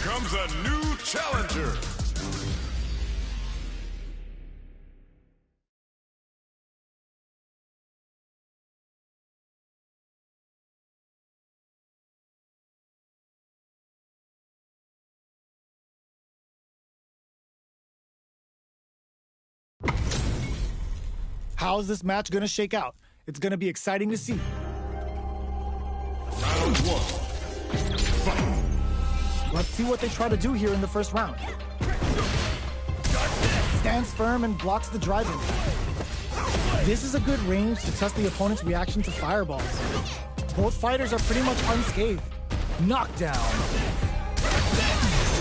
comes a new challenger. How's this match gonna shake out? It's gonna be exciting to see. Round one. Fight. Let's see what they try to do here in the first round. Stands firm and blocks the drive-in. This is a good range to test the opponent's reaction to fireballs. Both fighters are pretty much unscathed. Knockdown.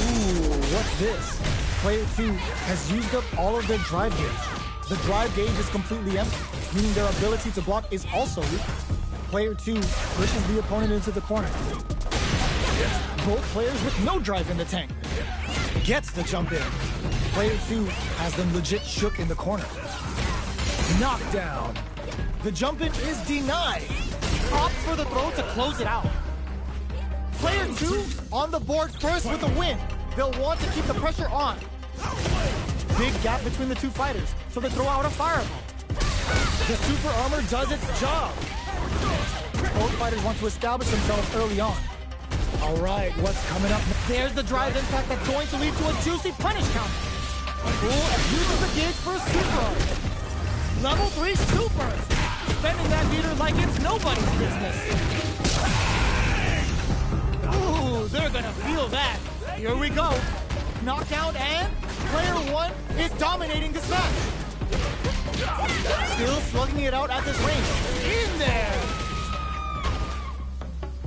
Ooh, what's this? Player 2 has used up all of their drive gauge. The drive gauge is completely empty, meaning their ability to block is also weak. Player 2 pushes the opponent into the corner. Both players with no drive in the tank. Gets the jump in. Player 2 has them legit shook in the corner. Knockdown. The jump in is denied. Opts for the throw to close it out. Player 2 on the board first with a win. They'll want to keep the pressure on. Big gap between the two fighters, so they throw out a fireball. The super armor does its job. Both fighters want to establish themselves early on. All right, what's coming up? There's the drive impact that's going to lead to a juicy punish counter. Ooh, uses the gauge for a super armor. Level 3 supers. Spending that meter like it's nobody's business. Ooh, they're gonna feel that. Here we go. Knockdown and player 1 is dominating this match. Still slugging it out at this range. In there!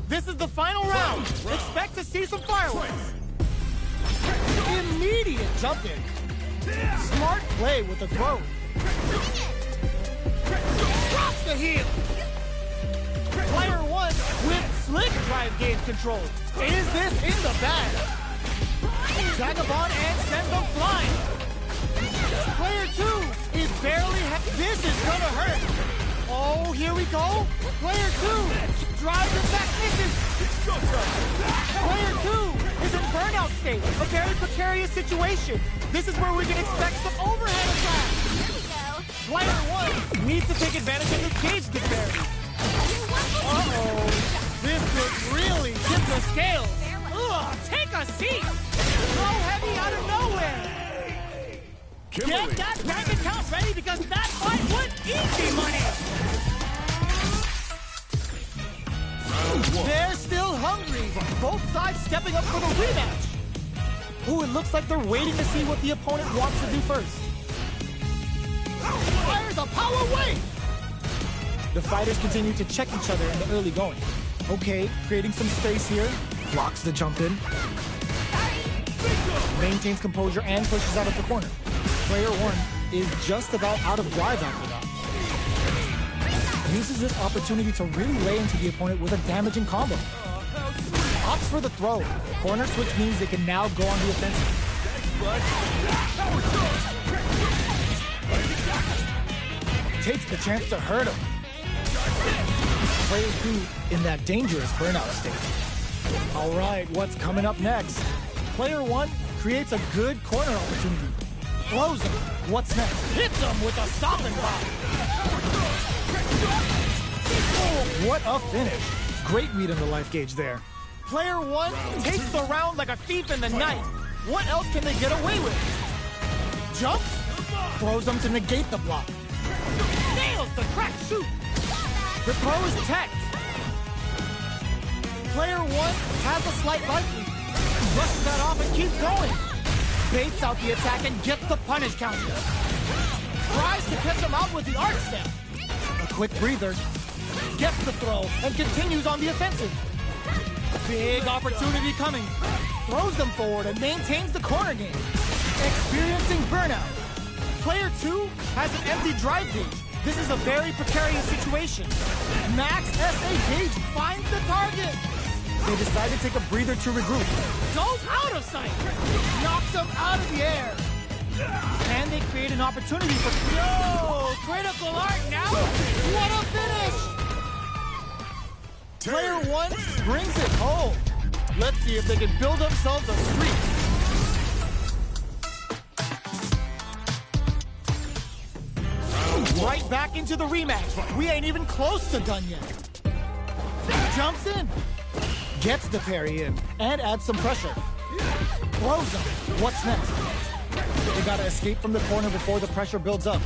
This is the final round. Expect to see some fireworks. Immediate jump in. Smart play with the throw. Drops the heel. Player 1 with slick drive gauge control. Is this in the bag? Vagabond and sends them flying. Player 2 is barely this is gonna hurt. Oh, here we go. Player 2 drives it back, misses. Player 2 is in burnout state, a very precarious situation. This is where we can expect some overhead attacks. Player 1 needs to take advantage of this gauge disparity. Uh-oh. This could really tip the scales. Ugh, take a seat. So heavy out of nowhere. Get that bank account ready because that fight was easy money. They're still hungry. Both sides stepping up for the rematch. Ooh, it looks like they're waiting to see what the opponent wants to do first. Fires a power wave. The fighters continue to check each other in the early going. Okay, creating some space here. Blocks the jump in. Maintains composure and pushes out of the corner. Player 1 is just about out of drive after that. Uses this opportunity to really lay into the opponent with a damaging combo. Opts for the throw. Corner switch means they can now go on the offensive. Takes the chance to hurt him. Player 2 in that dangerous burnout state. All right, what's coming up next? Player 1 creates a good corner opportunity. Throws him. What's next? Hits him with a stopping block. Oh, what a finish. Great read on the life gauge there. Player 1 takes the round like a thief in the night. What else can they get away with? Jumps. Throws him to negate the block. Nails the crack shoot. The throw is teched. Player 1 has a slight life lead. Brushes that off and keeps going. Baits out the attack and gets the punish counter. Tries to catch him out with the arc step. A quick breather. Gets the throw and continues on the offensive. Big opportunity coming. Throws them forward and maintains the corner game. Experiencing burnout. Player 2 has an empty drive gauge. This is a very precarious situation. Max SA gauge finds the target. They decide to take a breather to regroup. Goes out of sight. Knocks them out of the air. And they create an opportunity for... Yo! Critical art now? What a finish! Player 1 brings it home. Let's see if they can build themselves a streak. Right back into the rematch. We ain't even close to done yet. Jumps in. Gets the parry in and adds some pressure. Throws him. What's next? They gotta escape from the corner before the pressure builds up.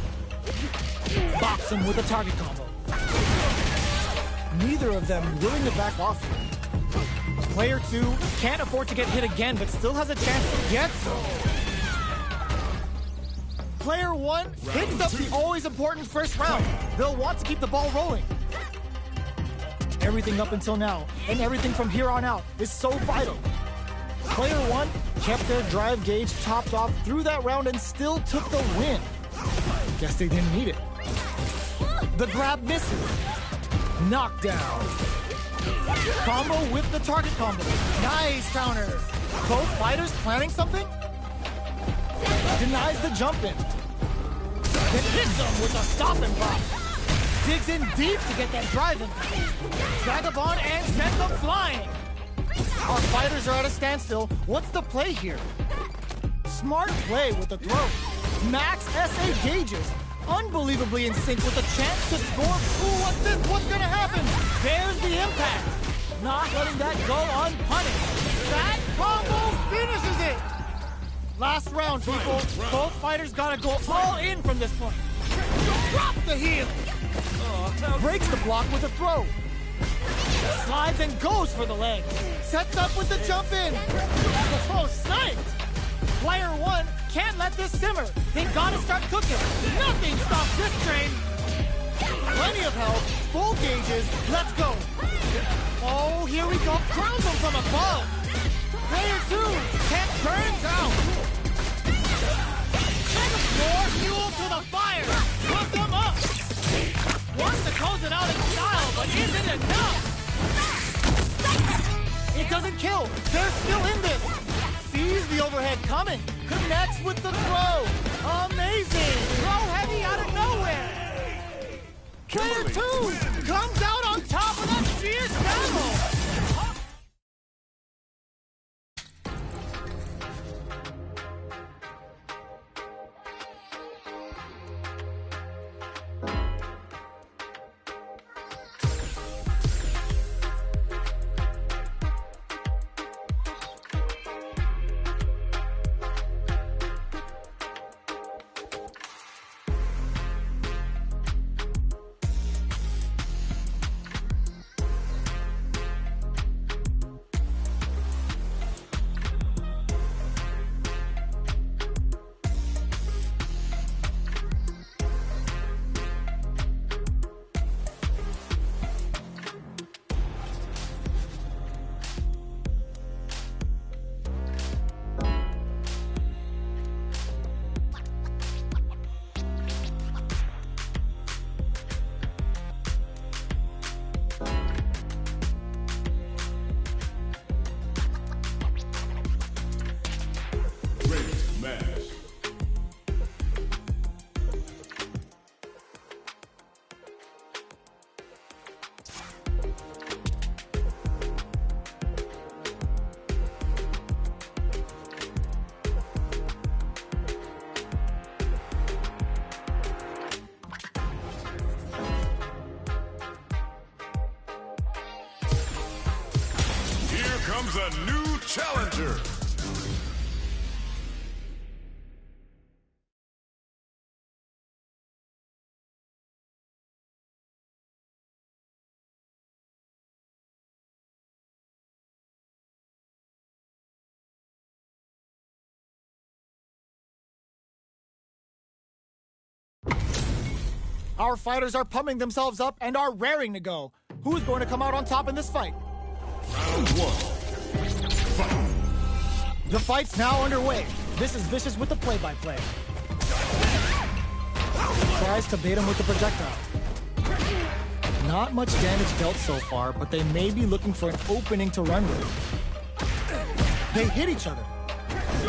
Box him with a target combo. Neither of them willing to back off here. Player 2 can't afford to get hit again, but still has a chance to get some. Player 1 picks up the always important first round. They'll want to keep the ball rolling. Everything up until now, and everything from here on out, is so vital. Player 1 kept their drive gauge topped off through that round and still took the win. Guess they didn't need it. The grab misses. Knockdown. Combo with the target combo. Nice counter. Both fighters planning something? Denies the jump in. Then hits him with a stop and pop. Digs in deep to get that drive in. Vagabond and sends them flying. Our fighters are at a standstill. What's the play here? Smart play with the throw. Max SA gauges. Unbelievably in sync with a chance to score. Ooh, what's this? What's gonna happen? There's the impact. Not letting that go unpunished. That combo finishes it. Last round, people. Both fighters gotta go all in from this point. Drop the heel. Breaks the block with a throw. Slides and goes for the leg. Sets up with the jump in. The throw sniped. Player 1 can't let this simmer. They gotta start cooking. Nothing stops this train. Plenty of help. Full gauges. Let's go. Oh, here we go. Crowns them from above. Player 2 can't burn down. More fuel to the fire. Put them up. Wants to close it out in style, but isn't enough. It doesn't kill. They're still in this. Sees the overhead coming. Connects with the throw. Amazing. Throw heavy out of nowhere. Player 2 comes out on top of that fierce battle. Comes a new challenger. Our fighters are pumping themselves up and are raring to go. Who's going to come out on top in this fight? Round 1. The fight's now underway. This is Vicious with the play-by-play. Tries to bait him with the projectile. Not much damage dealt so far, but they may be looking for an opening to run with. They hit each other.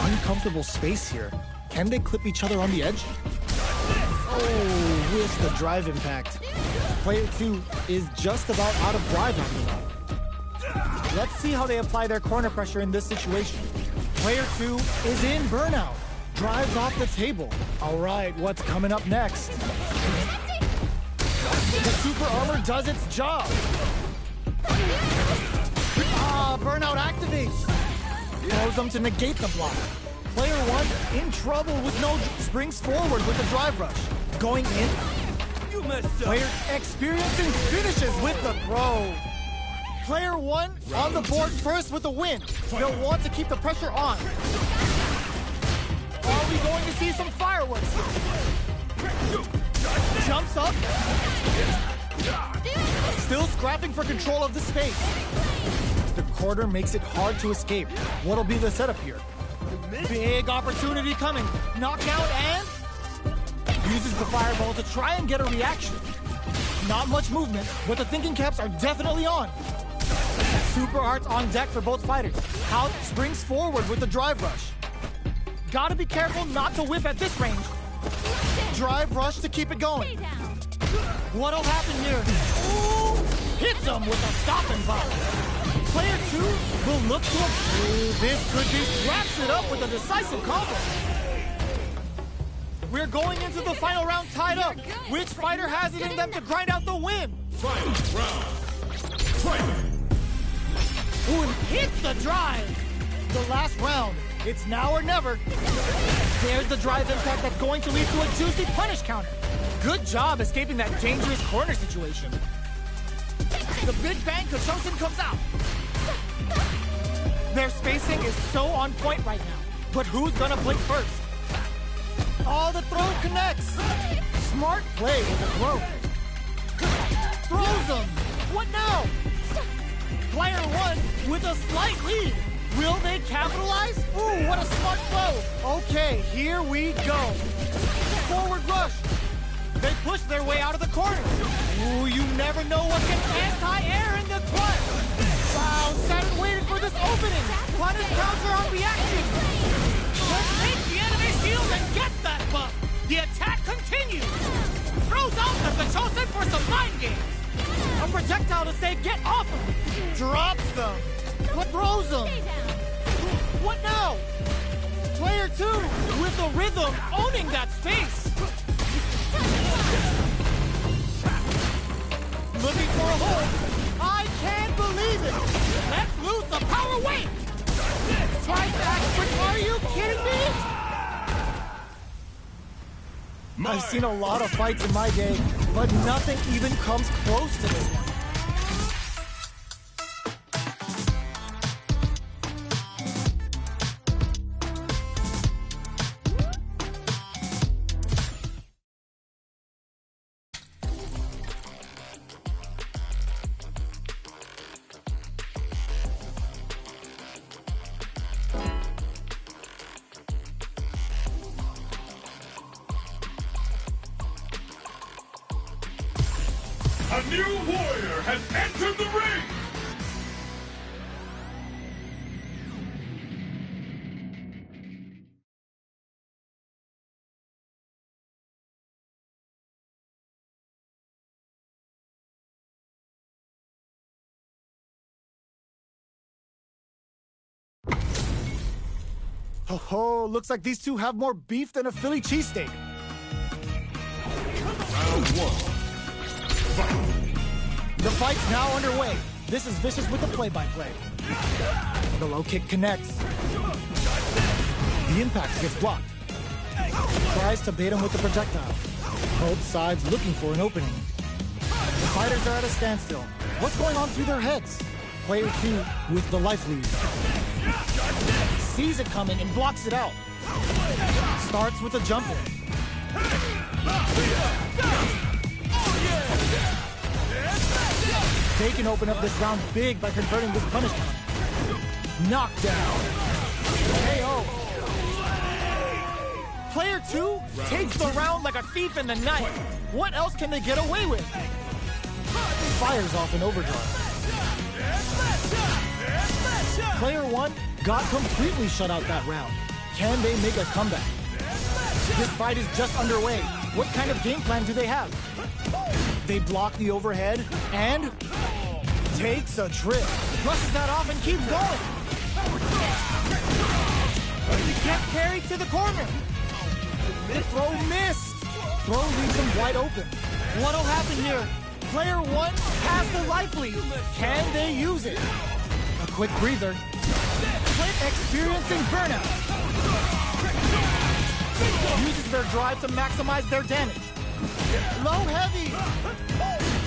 Uncomfortable space here. Can they clip each other on the edge? Oh, with the drive impact. Player 2 is just about out of drive after that. Let's see how they apply their corner pressure in this situation. Player 2 is in burnout. Drives off the table. All right, what's coming up next? The super armor does its job. Burnout activates. Throws them to negate the block. Player 1 in trouble with no... Springs forward with the drive rush. Going in. You messed up. Player experiencing finishes with the throw. Player 1 on the board first with the win. They'll want to keep the pressure on. Are we going to see some fireworks? Jumps up. Still scrapping for control of the space. The corner makes it hard to escape. What'll be the setup here? Big opportunity coming. Knockout and... uses the fireball to try and get a reaction. Not much movement, but the thinking caps are definitely on. Super Arts on deck for both fighters. Hout springs forward with the drive rush. Gotta be careful not to whiff at this range. Drive rush to keep it going. What'll happen here? Ooh, hits him with a stop and pop. Player 2 will look to approve. This could be... wraps it up with a decisive combo. We're going into the final round tied up. Which fighter has it in them to grind out the win? Final round. Fight! Ooh, and hits the drive. The last round. It's now or never. There's the drive impact that's going to lead to a juicy punish counter. Good job escaping that dangerous corner situation. The Big Bang Kachosin comes out. Their spacing is so on point right now. But who's gonna blink first? Oh, the throw connects. Smart play with the throw. Throws him. What now? Player 1 with a slight lead. Will they capitalize? Ooh, what a smart throw. Okay, here we go. Forward rush. They push their way out of the corner. Ooh, you never know what gets anti-air in the clutch. Wow, sat and waited for this opening. Punish counter on reaction. Let's take the enemy shield and get that buff. The attack continues. Throws out the Kachosin for some mind games. A projectile to say get off him. Drops them. What throws them? What now? Player 2 with the rhythm owning that space. Looking for a hold. I can't believe it. Let's lose the power weight. Tries to act quick. Are you kidding me? I've seen a lot of fights in my day, but nothing even comes close to this one. A new warrior has entered the ring! Oh, looks like these two have more beef than a Philly cheesesteak. Round 1. The fight's now underway. This is Vicious with the play-by-play. The low kick connects. The impact gets blocked. Tries to bait him with the projectile. Both sides looking for an opening. The fighters are at a standstill. What's going on through their heads? Player 2 with the life lead. Sees it coming and blocks it out. Starts with a jump in. They can open up this round big by converting this punish count. Knockdown. KO. Player 2 takes the round like a thief in the night. What else can they get away with? Fires off in overdrive. Player 1 got completely shut out that round. Can they make a comeback? This fight is just underway. What kind of game plan do they have? They block the overhead and Takes a trip. Brushes that off and keeps going. He gets carried to the corner. The throw missed. Throw leaves him wide open. What'll happen here? Player one has the life lead. Can they use it? A quick breather. Experiencing burnout. Uses their drive to maximize their damage. Low heavy.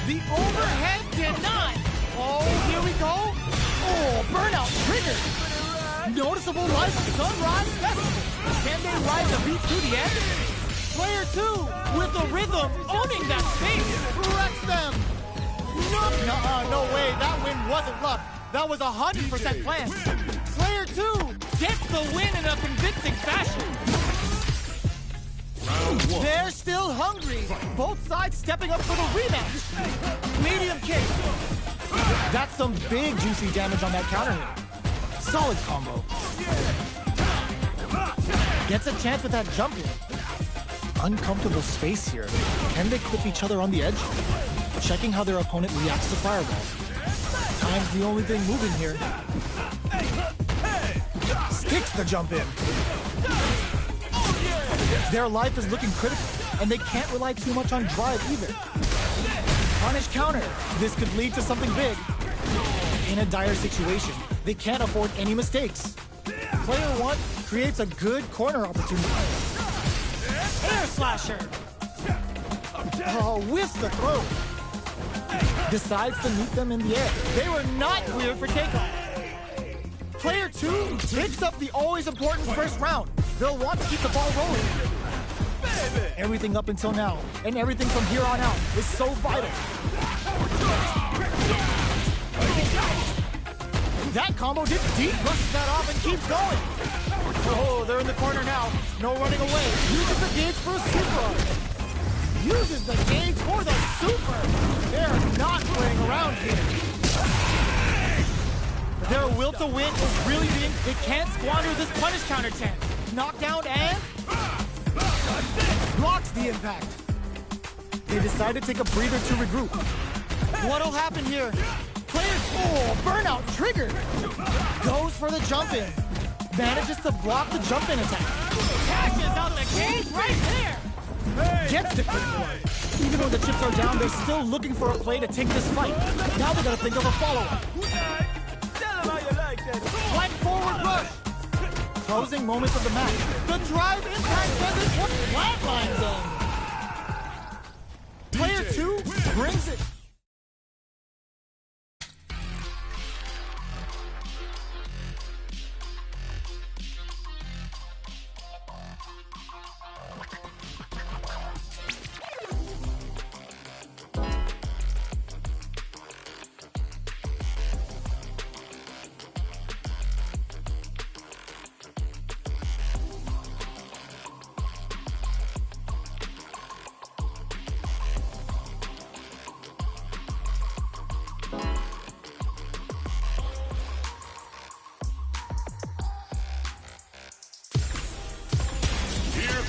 The overhead denied. Oh, here we go. Oh, burnout triggered. Noticeable life sunrise festival. Can they ride the beat through the end? Player two with the rhythm owning that space. Wrecks them. No way. That win wasn't luck. That was 100% planned. Player two gets the win in a convincing fashion. They're still hungry. Both sides stepping up for the rematch. Medium kick. That's some big juicy damage on that counter hit. Solid combo. Gets a chance with that jump in. Uncomfortable space here. Can they clip each other on the edge? Checking how their opponent reacts to fireballs. Time's the only thing moving here. Sticks the jump in. Their life is looking critical, and they can't rely too much on drive either. Punish counter. This could lead to something big. In a dire situation, they can't afford any mistakes. Player one creates a good corner opportunity. Air slasher. Oh, whiffs the throw. Decides to meet them in the air. They were not cleared for takeoff. Player two picks up the always important first round. They'll want to keep the ball rolling. Everything up until now, and everything from here on out, is so vital. That combo did deep, brushes that off and keeps going. Oh, they're in the corner now. No running away. Uses the gauge for a super. Uses the gauge for the super. They're not playing around here. Their will to win is really big. They can't squander this punish counter chance. Knockdown and blocks the impact. They decide to take a breather to regroup. What'll happen here? Burnout triggered. Goes for the jump in. Manages to block the jump in attack. Cashes out the cage right there. Gets the quick one. Even when the chips are down, they're still looking for a play to take this fight. Now they gotta think of a follow-up. Flank forward rush. Closing moments of the match. The drive impact doesn't put flatlines in. Player two brings it.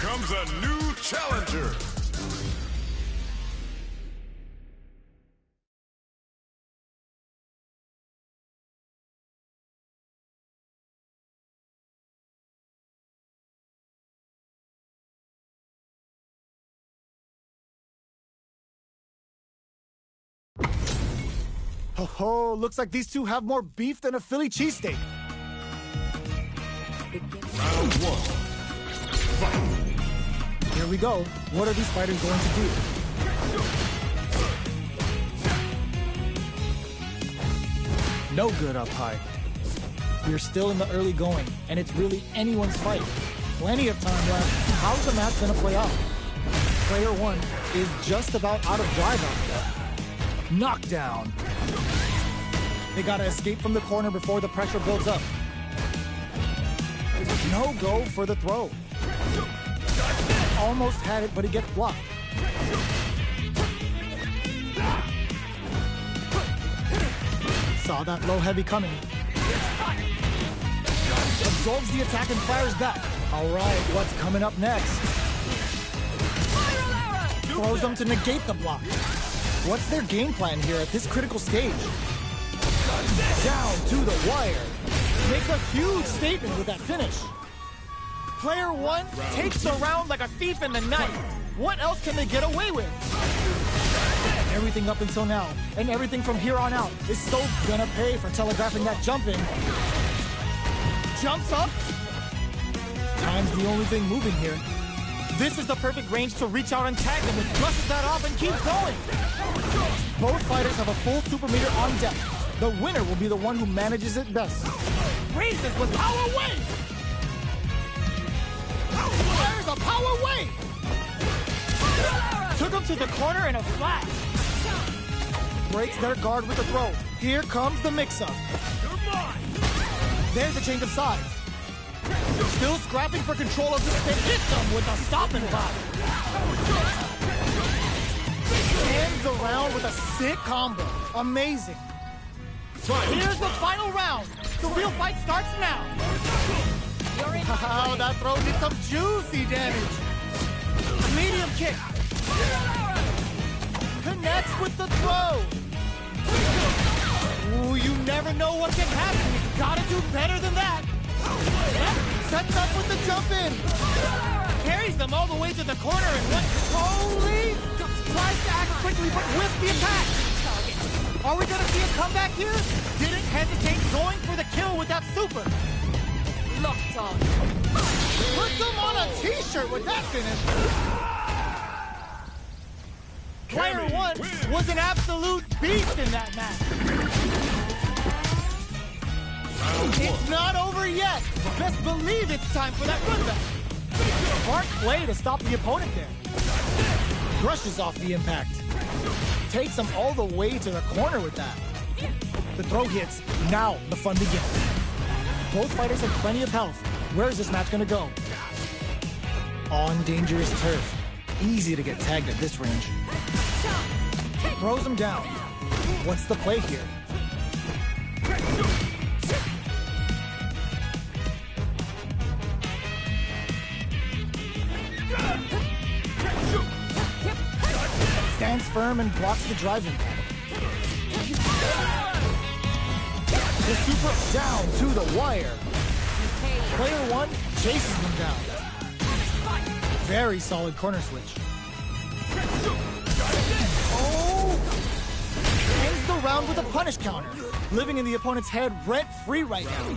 Comes a new challenger. Oh, looks like these two have more beef than a Philly cheesesteak. Round one. Fight. Here we go. What are these fighters going to do? No good up high. We're still in the early going, and it's really anyone's fight. Plenty of time left. How's the match gonna play out? Player one is just about out of drive out there. Knockdown. They gotta escape from the corner before the pressure builds up. No go for the throw. Almost had it, but it gets blocked. Saw that low heavy coming. Absorbs the attack and fires back. All right, what's coming up next? Throws them to negate the block. What's their game plan here at this critical stage? Down to the wire. Makes a huge statement with that finish. Player 1 takes the round like a thief in the night. What else can they get away with? Everything up until now, and everything from here on out, is so gonna pay for telegraphing that jump in. Jumps up. Time's the only thing moving here. This is the perfect range to reach out and tag them, which brushes that off and keeps going. Both fighters have a full super meter on deck. The winner will be the one who manages it best. Raises with power wave! There's a power wave! Took him to the corner in a flash. Breaks their guard with a throw. Here comes the mix-up. There's a change of sides. Still scrapping for control of this thing. Hits him with a stopping block. Ends the round with a sick combo. Amazing. Here's the final round. The real fight starts now. Wow, that throw did some juicy damage. Medium kick. Connects with the throw. Ooh, you never know what can happen. You gotta do better than that. Sets up with the jump in. Carries them all the way to the corner and what? Holy! Tries to act quickly, but with the attack. Are we gonna see a comeback here? Didn't hesitate going for the kill with that super. Locked on. Put them on a t-shirt with that finish. Player 1 was an absolute beast in that match. It's not over yet. Best believe it's time for that run back. Smart play to stop the opponent there. Brushes off the impact. Takes him all the way to the corner with that. The throw hits. Now the fun begins. Both fighters have plenty of health. Where is this match gonna go? On dangerous turf. Easy to get tagged at this range. Throws him down. What's the play here? Stands firm and blocks the drive impact. The super down to the wire. Player 1 chases them down. Very solid corner switch. Oh! Ends the round with a punish counter. Living in the opponent's head rent-free right now.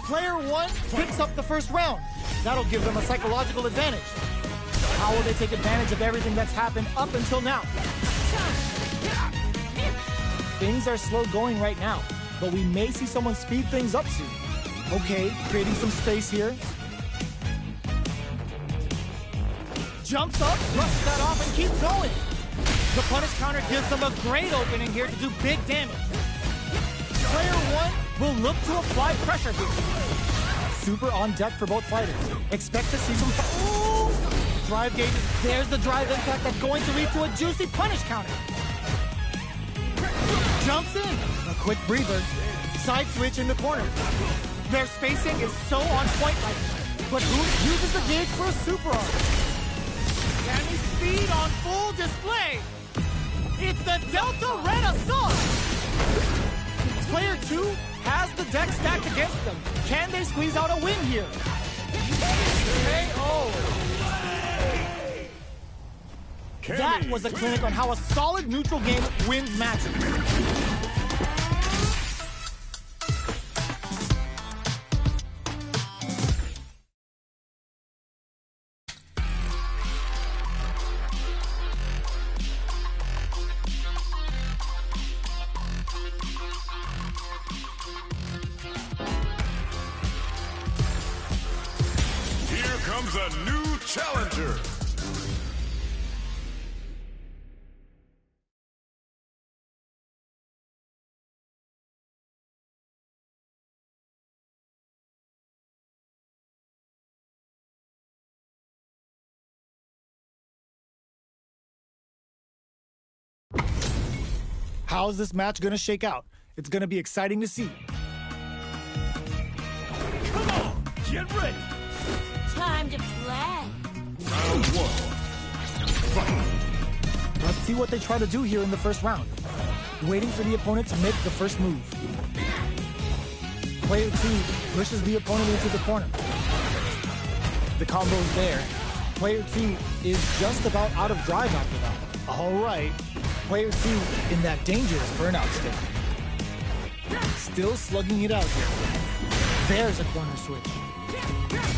Player 1 picks up the first round. That'll give them a psychological advantage. How will they take advantage of everything that's happened up until now? Things are slow going right now, but we may see someone speed things up soon. Okay, creating some space here. Jumps up, brushes that off, and keeps going. The punish counter gives them a great opening here to do big damage. Player 1 will look to apply pressure here. Super on deck for both fighters. Expect to see some... Ooh! Drive gauges. There's the drive impact that's going to lead to a juicy punish counter. Jumps in. A quick breather. Side switch in the corner. Their spacing is so on point right now. But who uses the gauge for a super arm? Sammy speed on full display. It's the Delta Red Assault. Player 2 has the deck stacked against them. Can they squeeze out a win here? KO. That was a clinic on how a solid neutral game wins matches. Here comes a new challenger. How's this match gonna shake out? It's gonna be exciting to see. Come on, get ready. Time to play. Round 1. Fight. Let's see what they try to do here in the first round. Waiting for the opponent to make the first move. Player 2 pushes the opponent into the corner. The combo's there. Player 2 is just about out of drive after that. All right. Player 2 in that dangerous burnout state. Still slugging it out here. There's a corner switch.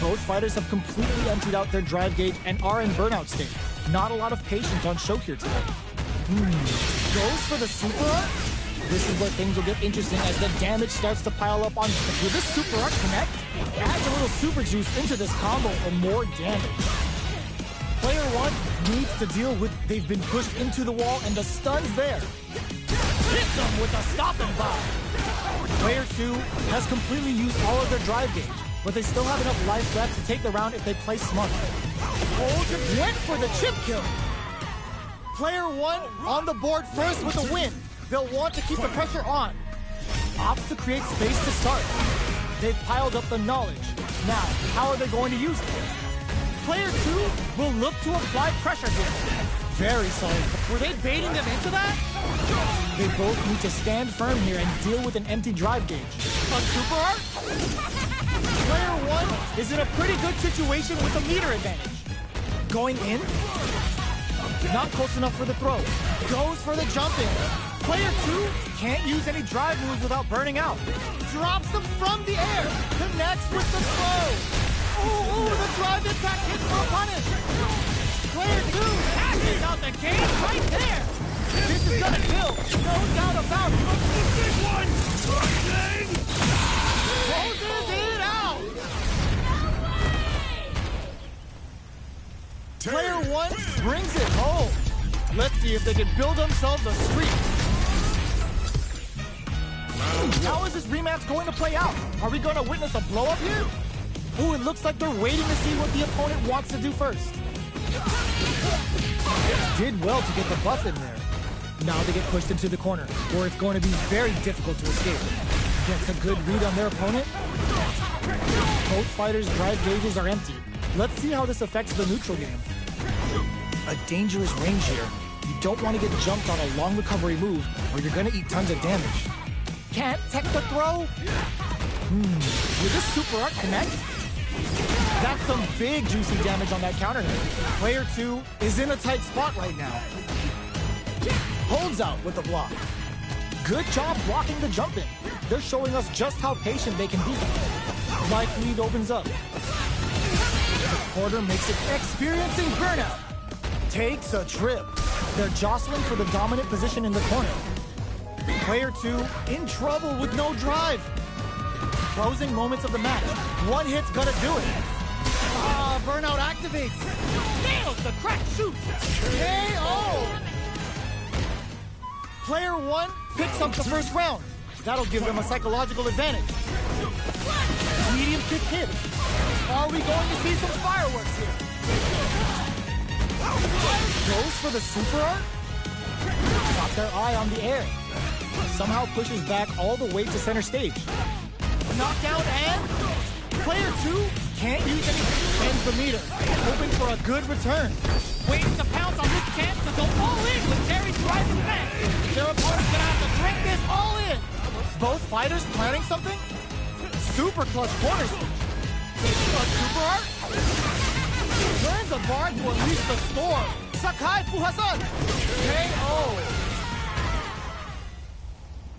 Both fighters have completely emptied out their drive gauge and are in burnout state. Not a lot of patience on show here today. Goes for the super art? This is where things will get interesting as the damage starts to pile up on... Will this super art connect? Adds a little super juice into this combo for more damage. Player 1 needs to deal with they've been pushed into the wall and the stun's there. Hits them with a stop and bomb. Player 2 has completely used all of their drive gauge, but they still have enough life left to take the round if they play smart. Went for the chip kill. Player 1 on the board first with a win. They'll want to keep the pressure on. Opts to create space to start. They've piled up the knowledge. Now, how are they going to use it? Player 2 will look to apply pressure here. Very solid. Were they baiting them into that? They both need to stand firm here and deal with an empty drive gauge. A super art? Player 1 is in a pretty good situation with a meter advantage. Going in? Not close enough for the throw. Goes for the jump in. Player 2 can't use any drive moves without burning out. Drops them from the air. Connects with the throw. Ooh, the drive impact hits for a punish. Player 2 passes out the game right there. This is gonna kill. No doubt about it. The big one! Closes it out. Player 1 brings it home. Let's see if they can build themselves a streak. How is this rematch going to play out? Are we going to witness a blow-up here? Ooh, it looks like they're waiting to see what the opponent wants to do first. Did well to get the buff in there. Now they get pushed into the corner, where it's going to be very difficult to escape. Gets a good read on their opponent. Both fighters' drive gauges are empty. Let's see how this affects the neutral game. A dangerous range here. You don't want to get jumped on a long recovery move, or you're going to eat tons of damage. Can't tech the throw? Will this super art connect? That's some big juicy damage on that counter hit. Player 2 is in a tight spot right now. Holds out with the block. Good job blocking the jump in. They're showing us just how patient they can be. Life lead opens up. The quarter makes it experiencing burnout. Takes a trip. They're jostling for the dominant position in the corner. Player 2 in trouble with no drive. Closing moments of the match. One hit's gonna do it. Burnout activates. Nails the crack shoot. KO. Player 1 picks up the first round. That'll give them a psychological advantage. Medium kick hit. Are we going to see some fireworks here? Goes for the super art. Got their eye on the air. Somehow pushes back all the way to center stage. Knockdown and player 2 can't use any. Ends the meter, hoping for a good return. Waiting to pounce on this chance to go all in with Terry's driving back. Their opponent's gonna have to drink this all in. Both fighters planning something? Super clutch corner switch. A super art? Turns a bar to unleash the storm. Sakai Fuhasan. KO.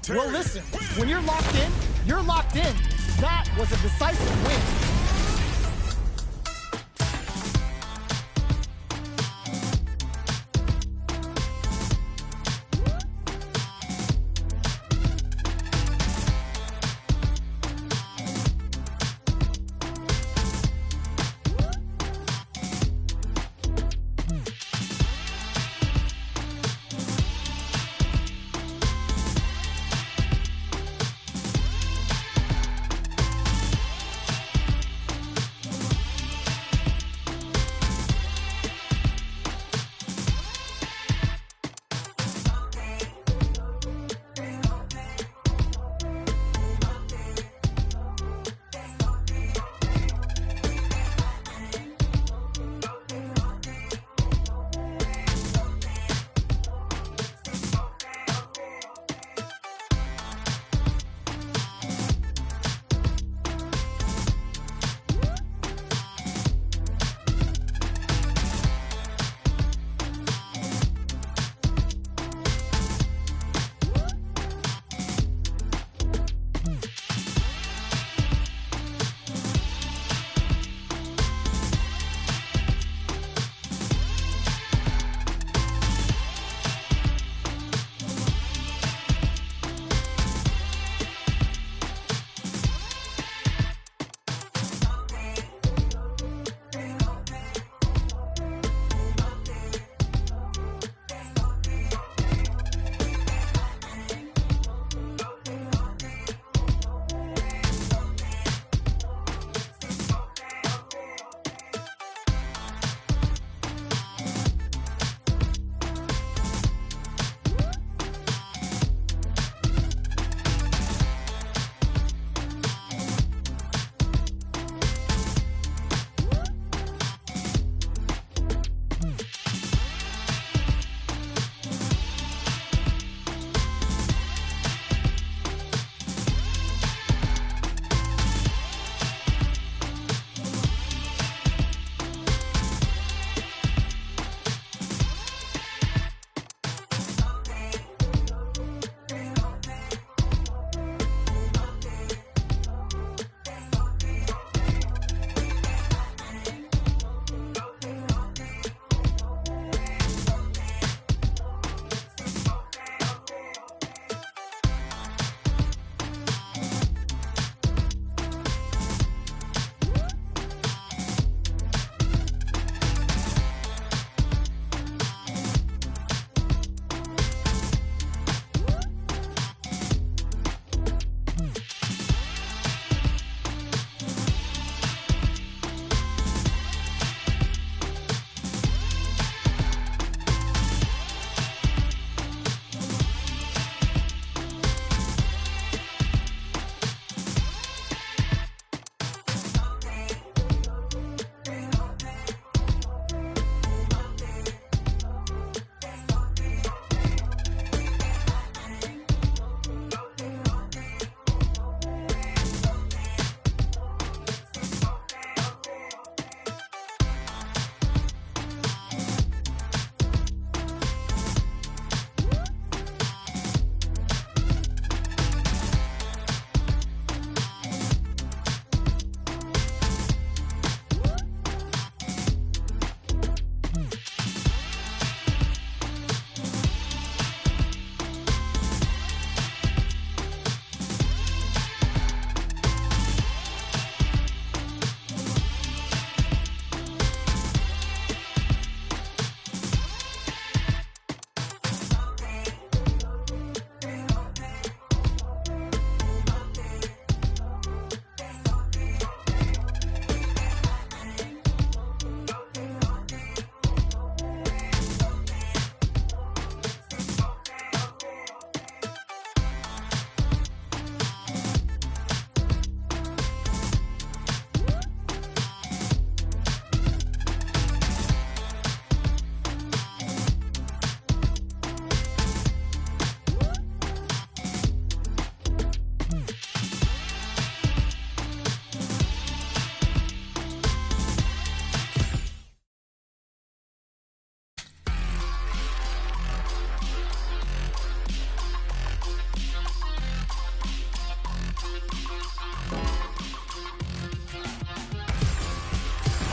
Well, listen, when you're locked in, you're locked in. That was a decisive win.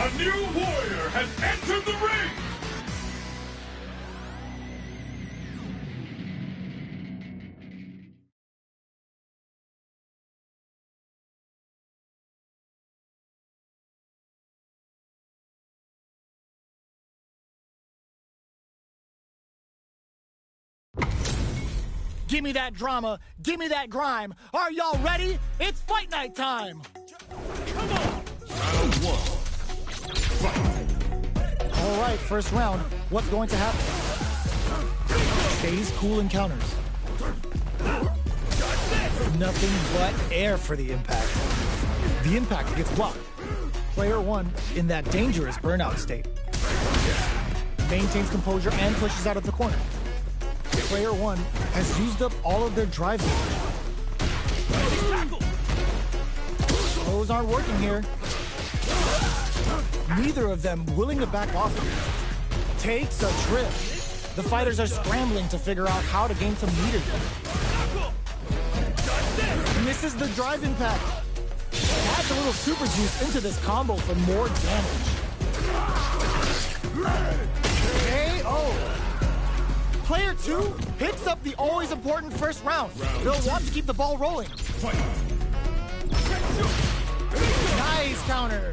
A new warrior has entered the ring! Give me that drama, give me that grime. Are y'all ready? It's fight night time. Come on. Round one. Fight. All right, first round. What's going to happen? Stays cool encounters. Nothing but air for the impact. The impact gets blocked. Player one in that dangerous burnout state. Maintains composure and pushes out of the corner. Player one has used up all of their drive damage. Those aren't working here. Neither of them willing to back off. Takes a trip. The fighters are scrambling to figure out how to gain some meter. Misses the drive impact. Adds a little super juice into this combo for more damage. KO. Player two hits up the always important first round. They'll want to keep the ball rolling. Nice counter.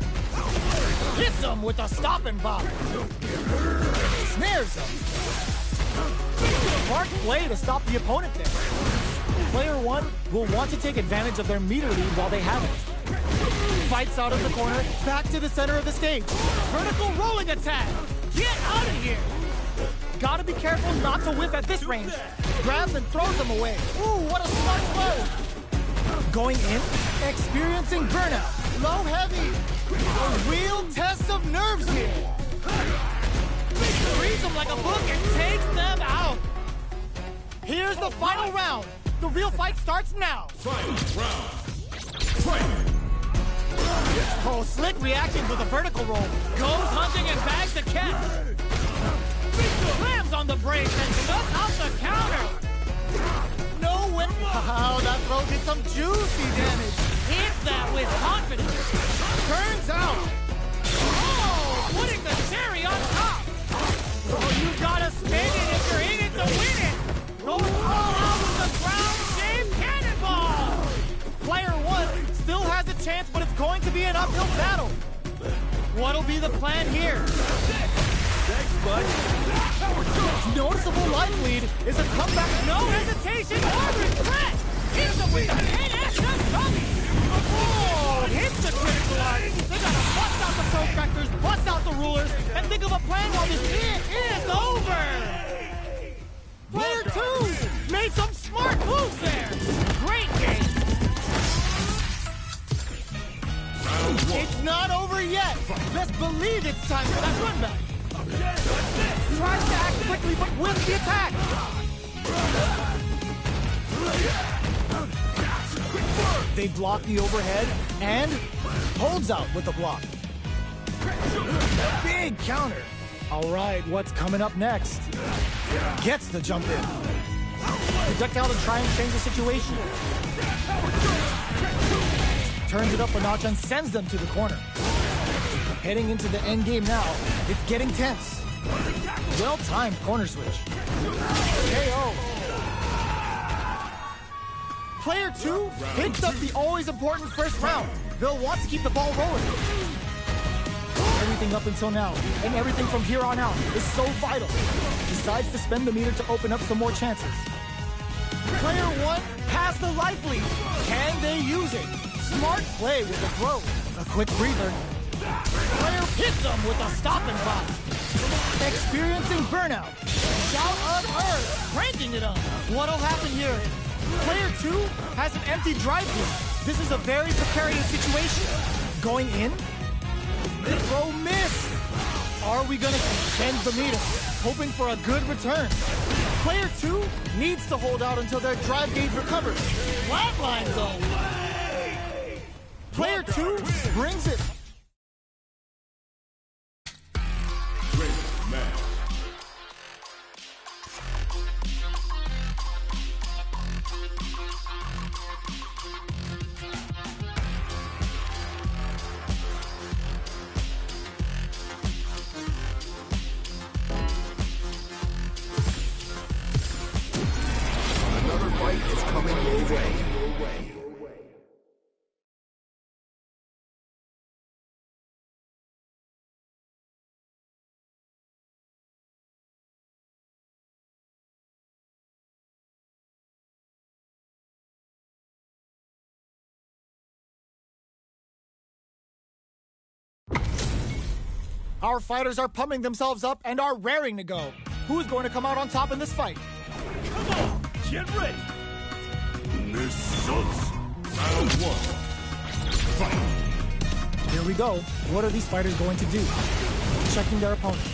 Hits him with a stop and bop. Snares him. Smart play to stop the opponent there. Player one will want to take advantage of their meter lead while they have it. Fights out of the corner, back to the center of the stage. Vertical rolling attack. Get out of here. Gotta be careful not to whiff at this range. Grabs and throws them away. Ooh, what a smart play. Going in, experiencing burnout. Low heavy. A real test of nerves here. Reads them like a book and takes them out. Here's the final round. The real fight starts now. Oh, slick reaction to the vertical roll. Goes hunting and bags the catch. Slams on the brakes and shuts out the counter. No win. Wow, that throw did some juicy damage. Hits that with confidence. Turns out. Oh, putting the cherry on top. Oh, you gotta spin it if you're in it to win it. Goes all out with the ground-shaped cannonball. Player one still has a chance, but it's going to be an uphill battle. What'll be the plan here? Thanks, bud. Noticeable life lead is a comeback. No hesitation or regret. Hits him with the 10S dummy. Oh, hits the critical art. They gotta bust out the protractors, bust out the rulers, and think of a plan while this is over. Player two made some smart moves there. Great game. It's not over yet. Let's believe it's time for that run back. Tries to act quickly, but with the attack. They block the overhead and holds out with the block. Big counter. All right, what's coming up next? Gets the jump in. Projectile to try and change the situation. Turns it up a notch and sends them to the corner. Heading into the end game now, it's getting tense. Well-timed corner switch. KO. Player two hits up the always important first round. They'll want to keep the ball rolling. Everything up until now, and everything from here on out, is so vital. Decides to spend the meter to open up some more chances. Player one has the life lead. Can they use it? Smart play with the throw. A quick breather. Player hits him with a stop and pop. Experiencing burnout. Shout on earth. Cranking it up. What'll happen here? Player two has an empty drive lead. This is a very precarious situation. Going in. The throw missed. Are we gonna extend the meter? Hoping for a good return. Player two needs to hold out until their drive gauge recovers. Flatline zone. Player two brings it. Our fighters are pumping themselves up and are raring to go. Who's going to come out on top in this fight? Come on, get ready. Missiles. Round one. Fight. Here we go. What are these fighters going to do? Checking their opponent.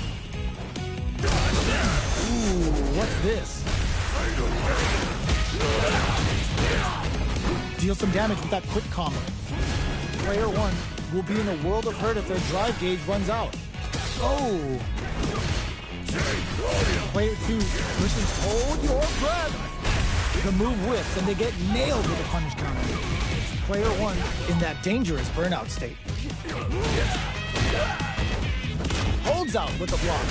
Ooh, what's this? Deal some damage with that quick combo. Player 1 will be in a world of hurt if their drive gauge runs out. Oh! Player 2 pushes, hold your breath! The move whips and they get nailed with a punish counter. Player 1 in that dangerous burnout state. Holds out with a block.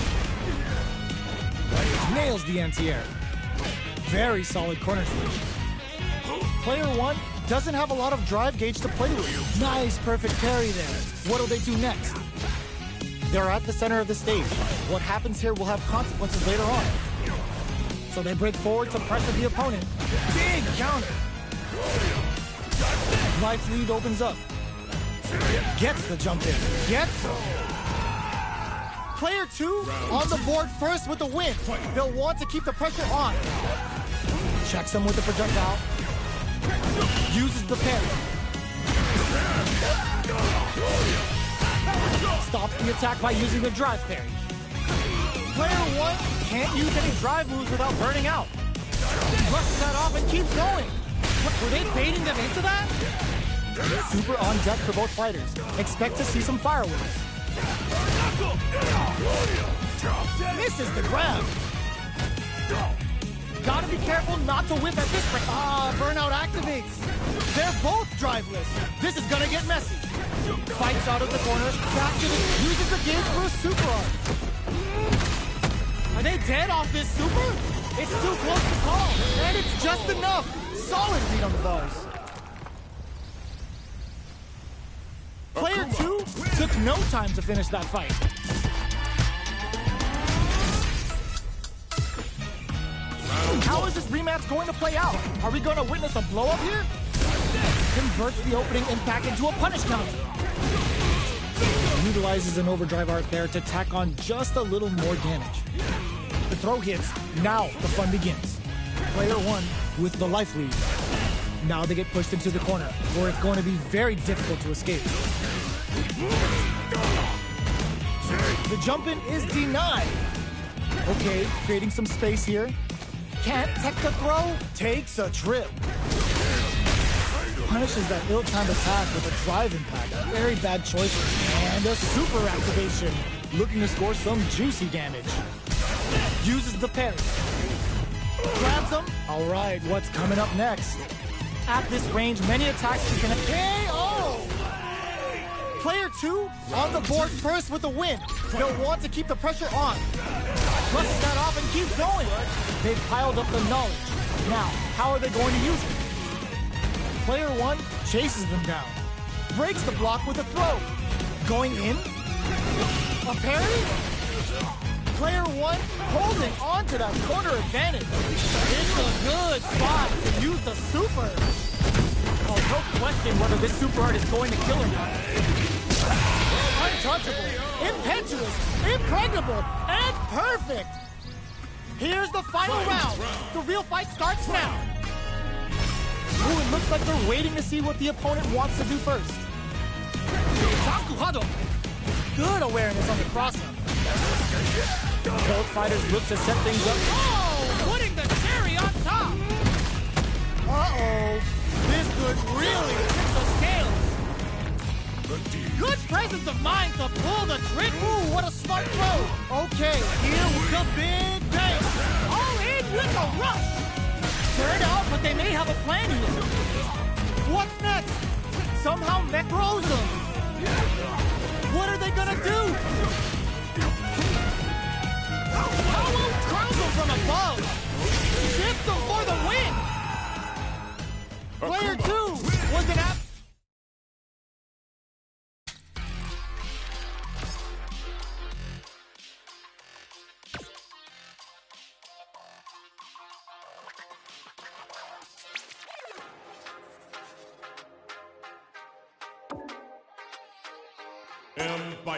Nails the anti-air. Very solid corner switch. Player 1 doesn't have a lot of drive gauge to play with. Nice, perfect parry there. What'll they do next? They're at the center of the stage. What happens here will have consequences later on. So they break forward to pressure the opponent. Big counter. Life lead opens up. Gets the jump in. Gets him. Player 2 on the board first with the win. They'll want to keep the pressure on. Checks him with the projectile. Uses the parry. Stops the attack by using the drive parry. Player 1 can't use any drive moves without burning out. Brushes that off and keeps going. Were they baiting them into that? Super on deck for both fighters. Expect to see some fireworks. Misses the grab. Gotta be careful not to whip at this rate. Burnout activates. They're both driveless. This is gonna get messy. Fights out of the corner, back to the, uses the gauge for a super arm. Are they dead off this super? It's too close to call, and it's just enough. Solid read on the bars. Player 2 took no time to finish that fight. How is this rematch going to play out? Are we going to witness a blow-up here? Converts the opening impact into a punish counter. Utilizes an overdrive art there to tack on just a little more damage. The throw hits. Now the fun begins. Player 1 with the life lead. Now they get pushed into the corner, where it's going to be very difficult to escape. The jump-in is denied. Okay, creating some space here. Can't tech the throw, takes a trip. Punishes that ill-timed attack with a drive impact. Very bad choice. And a super activation. Looking to score some juicy damage. Uses the parry. Grabs him. All right, what's coming up next? At this range, many attacks can connect. KO! Player 2 on the board first with the win. They'll want to keep the pressure on. Brushes that off and keeps going. They've piled up the knowledge. Now, how are they going to use it? Player 1 chases them down. Breaks the block with a throw. Going in. A parry? Player 1 holding on to that corner advantage. It's a good spot to use the super. Oh, no question whether this super art is going to kill him. Untouchable, impetuous, impregnable, and perfect. Here's the final round. The real fight starts now. Ooh, it looks like they're waiting to see what the opponent wants to do first. Good awareness on the cross-up. Both fighters look to set things up. Oh, putting the cherry on top. Uh-oh. This could really tip the scales. Good presence of mind to pull the trick. Ooh, what a smart throw. Okay, here with the big bang. All in with a rush. Turn out, but they may have a plan here. What's next? Somehow Necros them. What are they gonna do? Hollow crowns them from above. Shifts them for the win.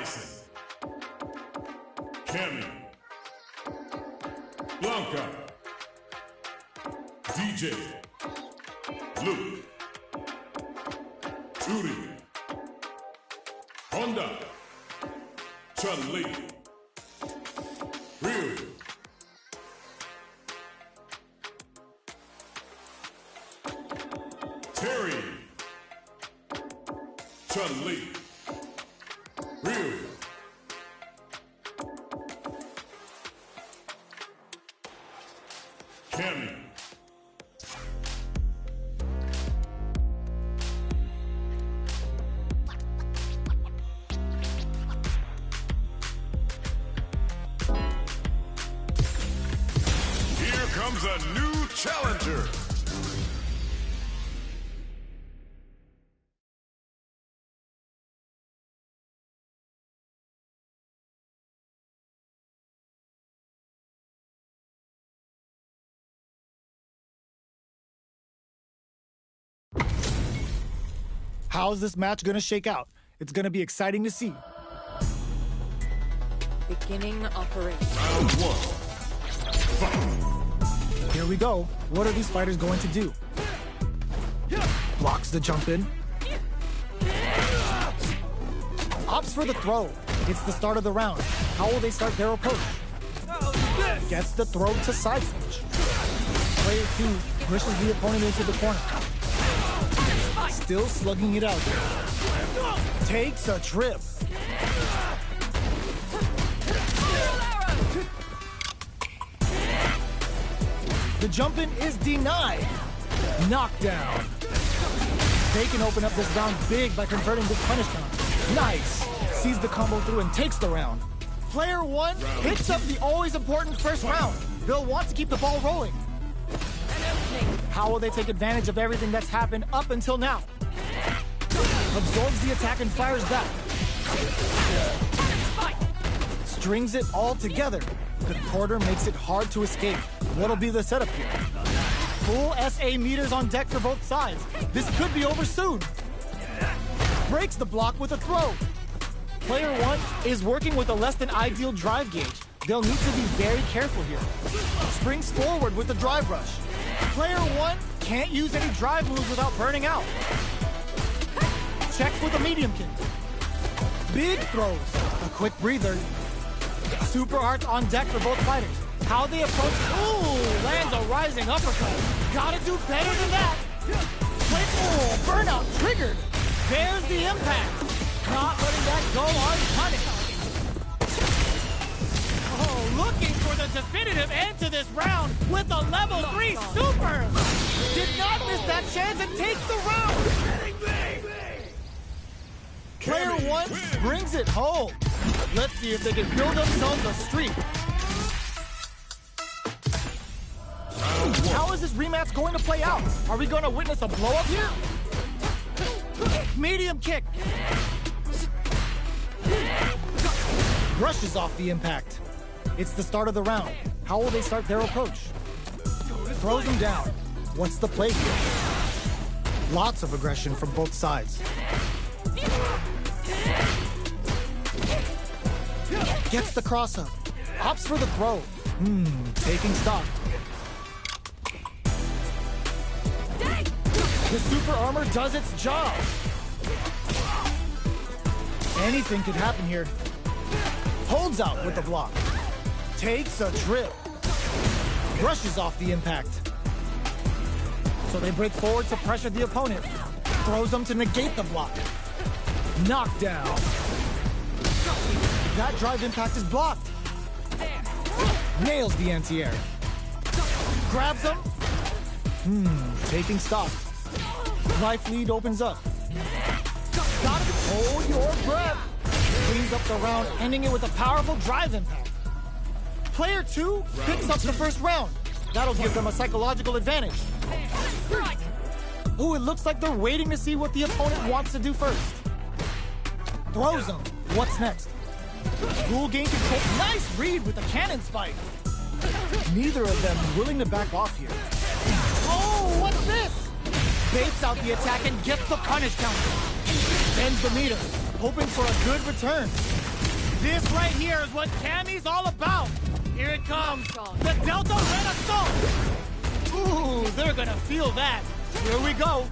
Bison, Cammy, Blanca, DJ, Luke, Judy, Honda, Chun-Li, Ryu, Terry, Chun-Li, Ryu, Cammy, here comes a new challenger. How's this match gonna shake out? It's gonna be exciting to see. Beginning operation. Round one. Fight. Here we go. What are these fighters going to do? Blocks the jump in. Opts for the throw. It's the start of the round. How will they start their approach? Gets the throw to side switch. Player 2 pushes the opponent into the corner. Still slugging it out. Takes a trip. The jump in is denied. Knockdown. They can open up this round big by converting this punish count. Nice. Sees the combo through and takes the round. Player 1 picks up the always important first round. They'll want to keep the ball rolling. How will they take advantage of everything that's happened up until now? Absorbs the attack and fires back. Strings it all together. The quarter makes it hard to escape. What'll be the setup here? Full SA meters on deck for both sides. This could be over soon. Breaks the block with a throw. Player 1 is working with a less than ideal drive gauge. They'll need to be very careful here. Springs forward with the drive rush. Player 1 can't use any drive moves without burning out. Checks with a medium kick. Big throws. A quick breather. Super arts on deck for both fighters. How they approach. Ooh, lands a rising uppercut. Gotta do better than that. Ooh, burnout triggered. There's the impact. Not letting that go unpunished. Oh, looking for the definitive end to this round with a level 3 super. Did not miss that chance and takes the round. Player 1 brings it home. Let's see if they can build themselves a streak. How is this rematch going to play out? Are we going to witness a blow-up here? Medium kick. Brushes off the impact. It's the start of the round. How will they start their approach? Throws him down. What's the play here? Lots of aggression from both sides. Gets the cross up. Opts for the throw. Taking stock. The super armor does its job. Anything could happen here. Holds out with the block. Takes a trip. Brushes off the impact. So they break forward to pressure the opponent. Throws them to negate the block. Knockdown. That drive impact is blocked. Nails the anti-air. Grabs him. Taking stock. Life lead opens up. Gotta hold your breath. Cleans up the round, ending it with a powerful drive impact. Player 2 picks up the first round. That'll give them a psychological advantage. Ooh, it looks like they're waiting to see what the opponent wants to do first. Throws them. What's next? Full gain control. Nice read with the cannon spike. Neither of them willing to back off here. Oh, what's this? Baits out the attack and gets the punish counter. Bends the meter, hoping for a good return. This right here is what Cammy's all about. Here it comes. The Delta Red Assault. Ooh, they're gonna feel that. Here we go.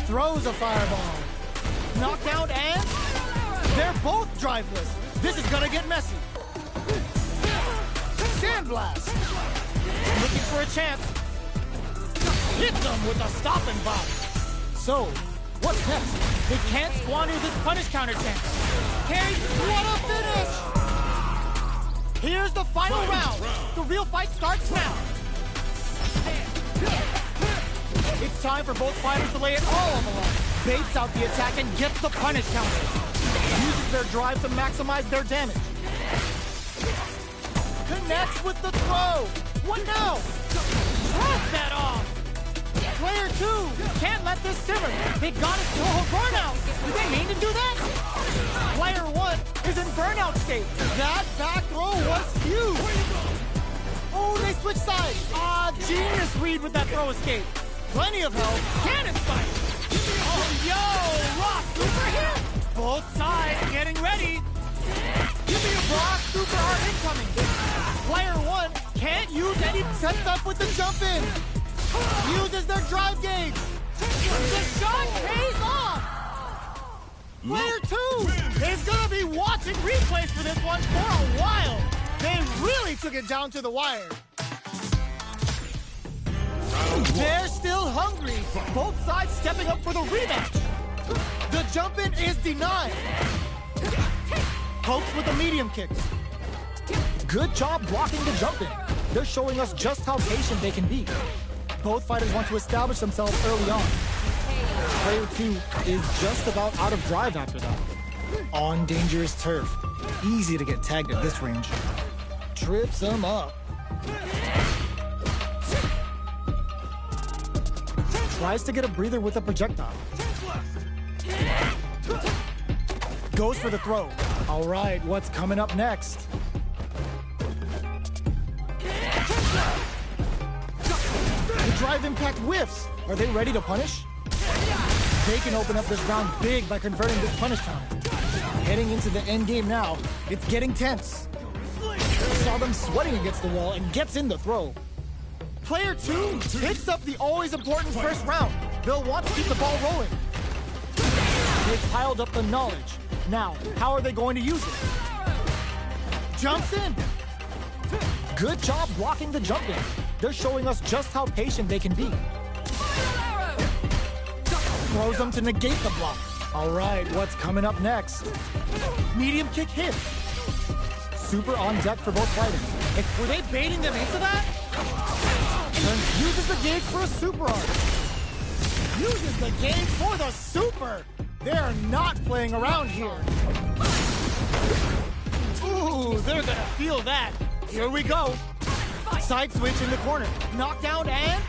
Throws a fireball. Knockdown and they're both driveless. This is gonna get messy. Sandblast. Looking for a chance. Hit them with a stopping bomb. So, what's next? They can't squander this punish counter chance. Carry, what a finish! Here's the final round. The real fight starts now. It's time for both fighters to lay it all on the line. Baits out the attack and gets the punish counter. Uses their drive to maximize their damage. Connects with the throw. What now? Shrugs that off. Player 2 can't let this simmer. They got it to a burnout. Did they mean to do that? Player 1 is in burnout state. That back throw was huge. Oh, they switch sides. Genius read with that throw escape. Plenty of health. Cannon spike. Oh, yo, Rock Super here. Both sides getting ready. Give me a Rock Super hard incoming. Player 1 can't use any sets up with the jump in. Uses their drive gauge. The shot pays off. Player 2 is gonna be watching replays for this one for a while. They really took it down to the wire. They're still hungry. Both sides stepping up for the rematch. The jump-in is denied. Pokes with the medium kicks. Good job blocking the jump-in. They're showing us just how patient they can be. Both fighters want to establish themselves early on. Player 2 is just about out of drive after that. On dangerous turf. Easy to get tagged at this range. Trips him up. Tries to get a breather with a projectile. Goes for the throw. All right, what's coming up next? The drive impact whiffs. Are they ready to punish? They can open up this round big by converting this punish counter. Heading into the end game now. It's getting tense. Saw them sweating against the wall and gets in the throw. Player 2 picks up the always important first round. They'll want to keep the ball rolling. They've piled up the knowledge. Now, how are they going to use it? Jumps in. Good job blocking the jump in. They're showing us just how patient they can be. Throws them to negate the block. All right, what's coming up next? Medium kick hit. Super on deck for both fighters. Were they baiting them into that? Uses the gauge for a super arm. Uses the gauge for the super. They're not playing around here. Ooh, they're gonna feel that. Here we go. Side switch in the corner. Knockdown and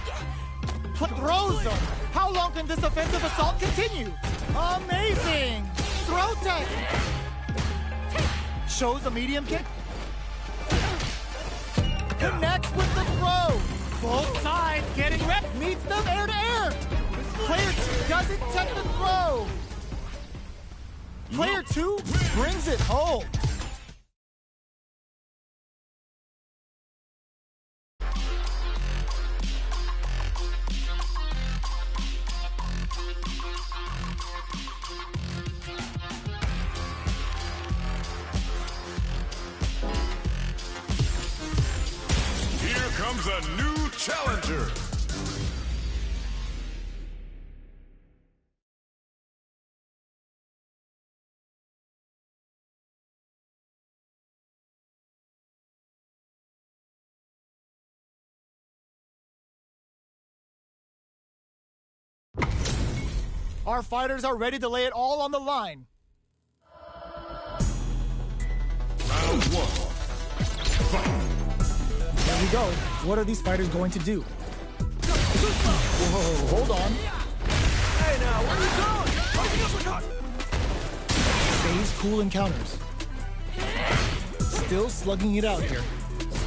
throws them. How long can this offensive assault continue? Amazing. Throw tech. Shows a medium kick. Connects with the throw. Both sides getting ready. Meets them air to air. Player 2 doesn't tech the throw. Player 2 brings it home. Here comes a new challenger. Our fighters are ready to lay it all on the line. Round 1. Fight. There we go. What are these fighters going to do? Whoa, hold on. Hey now, where you going? Stays cool encounters. Still slugging it out here.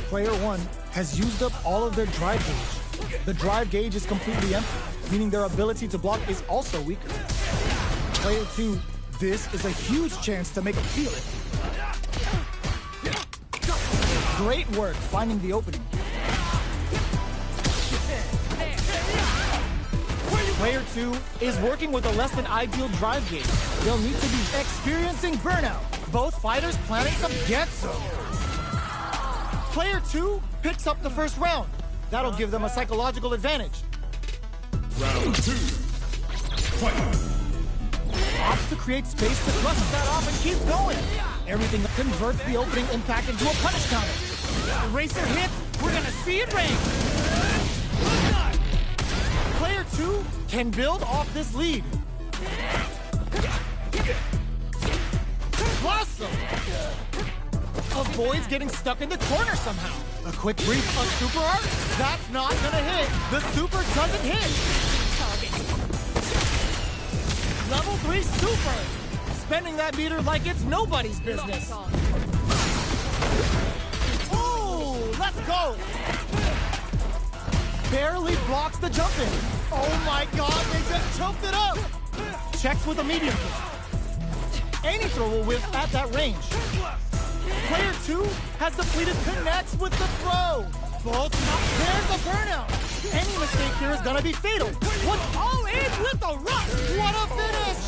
Player 1 has used up all of their drive gauge. The drive gauge is completely empty, meaning their ability to block is also weaker. Player 2, this is a huge chance to make a feel it. Great work finding the opening. Player 2 is working with a less than ideal drive gauge. They'll need to be experiencing burnout. Both fighters planning some getsu. Player 2 picks up the first round. That'll give them a psychological advantage. Round 2. Fight. Opts to create space to thrust that off and keeps going. Everything converts the opening impact into a punish counter. Eraser hits, we're gonna see it rain. Player 2 can build off this lead. Awesome! Avoids getting stuck in the corner somehow. A quick brief on super art. That's not gonna hit. The super doesn't hit. Level 3 super. Spending that meter like it's nobody's business. Ooh, let's go. Barely blocks the jump in. Oh my god, they just choked it up. Checks with a medium kick. Any throw will whiff at that range. Player 2 has depleted connects with the throw. Both up. There's a burnout. Any mistake here is gonna be fatal. What's all in with the rush? What a finish!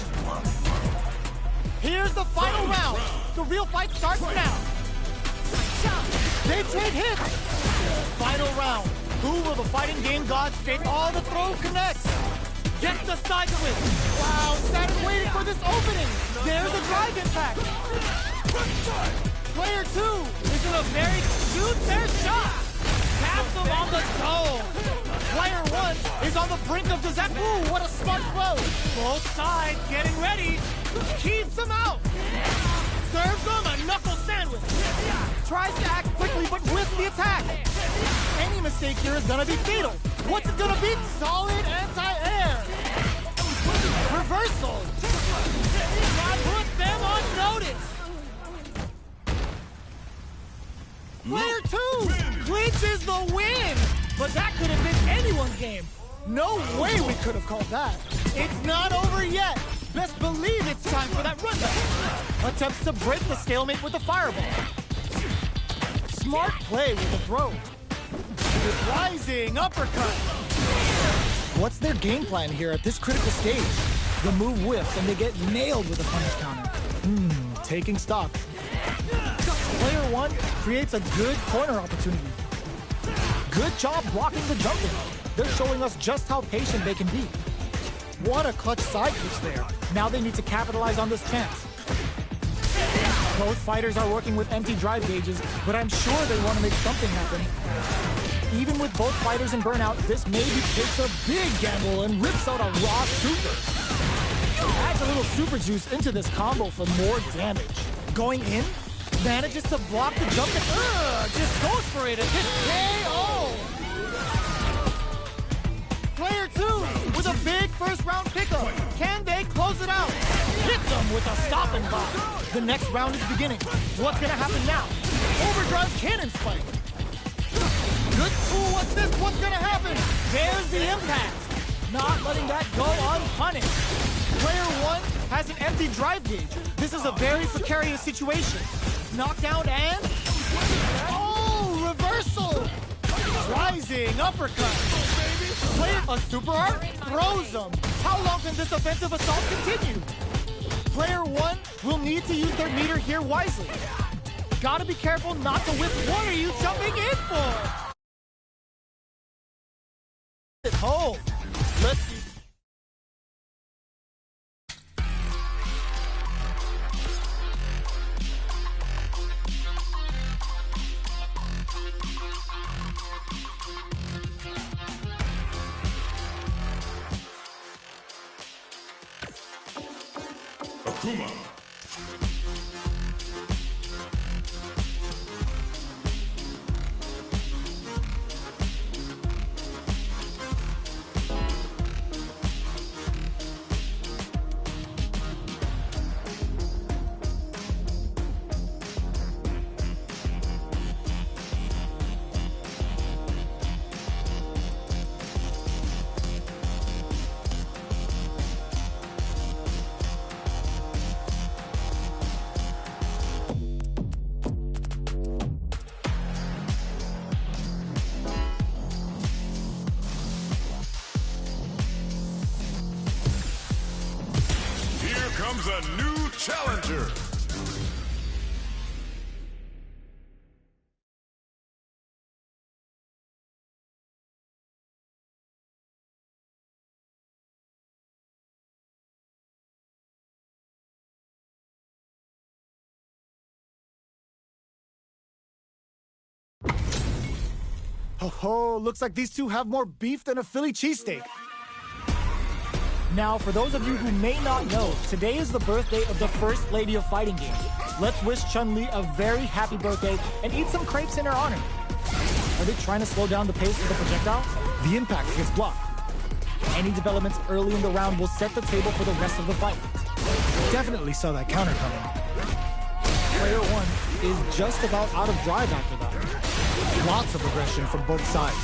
Here's the final round. The real fight starts now. They trade hits. Final round. Who will the fighting game gods take? All the throw connects. Gets the side switch. Wow, sat and waiting for this opening. There's a drive impact. Player 2 is in a very shoots their shot. Taps him on the toe. Player 1 is on the brink of disaster. Ooh, what a smart throw. Both sides getting ready. Keeps him out. Serves him a knuckle sandwich. Tries to act quickly, but whiffs the attack. Any mistake here is gonna be fatal. What's it gonna be? Solid anti-air. Reversal. God put them on notice. Player 2 clinches the win. But that could have been anyone's game. No way we could have called that. It's not over yet. Best believe it's time for that rundown. Attempts to break the stalemate with the fireball. Smart play with the throw. Rising uppercut. What's their game plan here at this critical stage? The move whiffs and they get nailed with a punish counter. Taking stock. Player 1 creates a good corner opportunity. Good job blocking the jump in. They're showing us just how patient they can be. What a clutch side kick there. Now they need to capitalize on this chance. Both fighters are working with empty drive gauges, but I'm sure they want to make something happen. Even with both fighters in burnout, this maybe takes a big gamble and rips out a raw super. Adds a little super juice into this combo for more damage. Going in, manages to block the jump and just goes for it and hits KO. Player 2 with a big first round pickup. Can they close it out? Hits them with a stop and block. The next round is beginning. What's gonna happen now? Overdrive cannon spike. Good. Ooh, what's this? What's gonna happen? There's the impact. Not letting that go unpunished. Player 1 has an empty drive gauge. This is a very precarious situation. Knockdown and... oh, reversal! Rising uppercut. Player a super art throws them. How long can this offensive assault continue? Player 1 will need to use their meter here wisely. Gotta be careful not to whip. What are you jumping in for? At home. Let's see. Akuma. a new challenger. Oh, looks like these two have more beef than a Philly cheesesteak. Now, for those of you who may not know, today is the birthday of the First Lady of Fighting Games. Let's wish Chun-Li a very happy birthday and eat some crepes in her honor. Are they trying to slow down the pace of the projectile? The impact gets blocked. Any developments early in the round will set the table for the rest of the fight. Definitely saw that counter coming. Player one is just about out of drive after that. Lots of aggression from both sides.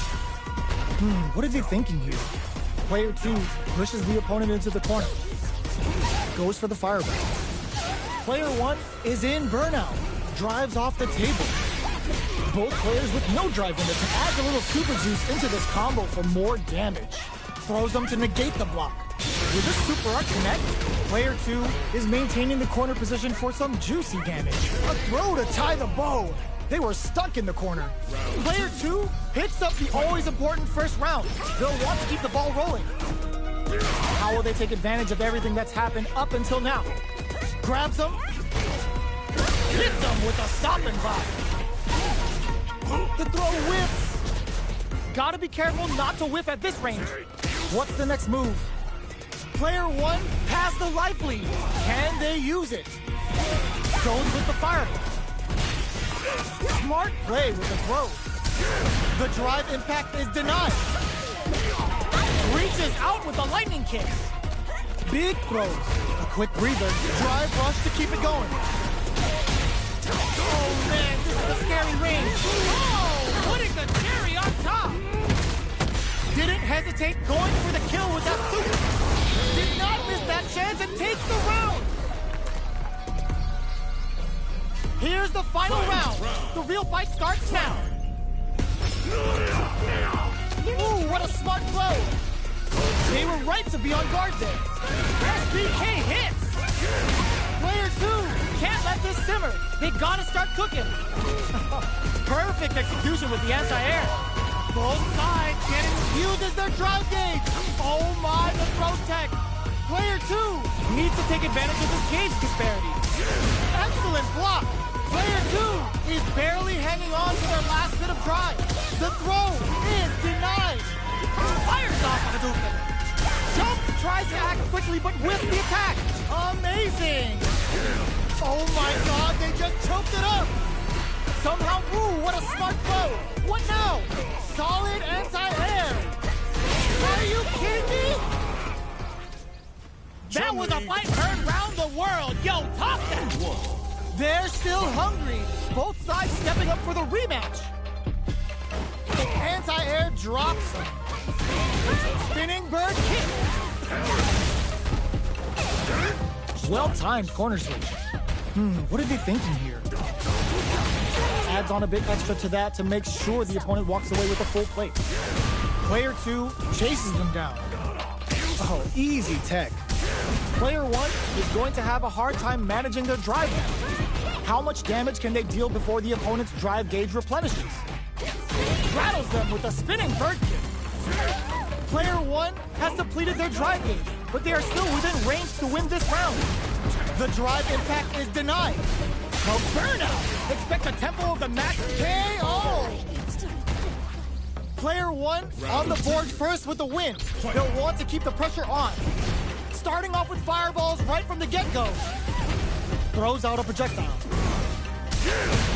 What are they thinking here? Player two pushes the opponent into the corner. Goes for the fireball. Player one is in burnout. Drives off the table. Both players with no drive in it to add a little super juice into this combo for more damage. Throws them to negate the block. With this super art connect, player two is maintaining the corner position for some juicy damage. A throw to tie the bow. They were stuck in the corner. Player two hits up the always important first round. They'll want to keep the ball rolling. How will they take advantage of everything that's happened up until now? Grabs them. Hits them with a stopping block. The throw whiffs. Gotta be careful not to whiff at this range. What's the next move? Player one has the life lead. Can they use it? Goes with the fireball. Smart play with the throw. The drive impact is denied. Reaches out with the lightning kicks. Big throws. A quick breather. Drive rush to keep it going. Oh man, this is a scary range. Oh, putting the cherry on top. Didn't hesitate going for the kill with that super. Did not miss that chance and takes the round. Here's the final round. The real fight starts now. Ooh, what a smart throw. They were right to be on guard there. SBK hits. Player two can't let this simmer. They gotta start cooking. Perfect execution with the anti-air. Both sides getting uses their drive gauge. Oh my, the throw tech. Player two needs to take advantage of this gauge disparity. Excellent block. Player two is barely hanging on to their last bit of drive. The throw is denied. Fires off Hadouken. Jumps, tries to act quickly, but with the attack. Amazing. Oh my god, they just choked it up. Somehow, ooh, what a smart throw. What now? Solid anti-air. Are you kidding me? That was a fight heard round the world. Yo, top that. They're still hungry. Both sides stepping up for the rematch. The anti-air drops. Spinning bird kick. Well-timed corner switch. What are they thinking here? Adds on a bit extra to that to make sure the opponent walks away with a full plate. Player two chases them down. Oh, easy tech. Player one is going to have a hard time managing their drive damage. How much damage can they deal before the opponent's drive gauge replenishes? Rattles them with a spinning bird kick. Player one has depleted their drive gauge, but they are still within range to win this round. The drive impact is denied. No burnout. Expect the tempo of the match KO. Player one on the board first with the win. They'll want to keep the pressure on. Starting off with fireballs right from the get-go. Throws out a projectile.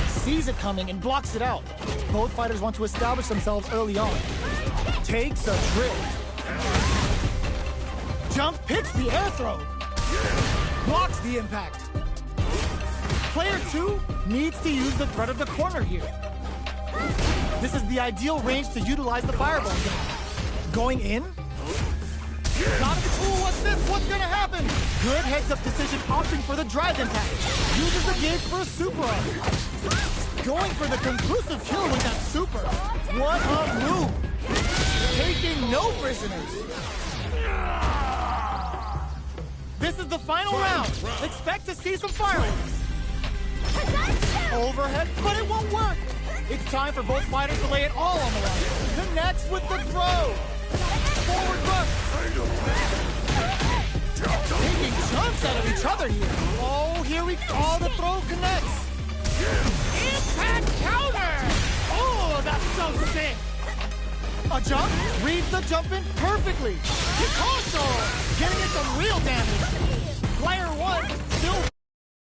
Sees it coming and blocks it out. Both fighters want to establish themselves early on. Takes a trip. Jump picks the air throw. Blocks the impact. Player two needs to use the threat of the corner here. This is the ideal range to utilize the fireball game. Going in? Gotta be cool, what's this? What's gonna happen? Good heads-up decision opting for the drive impact. Uses the gauge for a super up. Going for the conclusive kill with that super. What a move. Taking no prisoners. This is the final round. Expect to see some fireworks. Overhead, but it won't work. It's time for both fighters to lay it all on the line. Connects with the throw. Forward rush. Taking jumps out of each other here. Oh, here we go. The throw connects. Impact counter. Oh, that's so sick. A jump, reads the jump in perfectly. Picasso, getting it some real damage.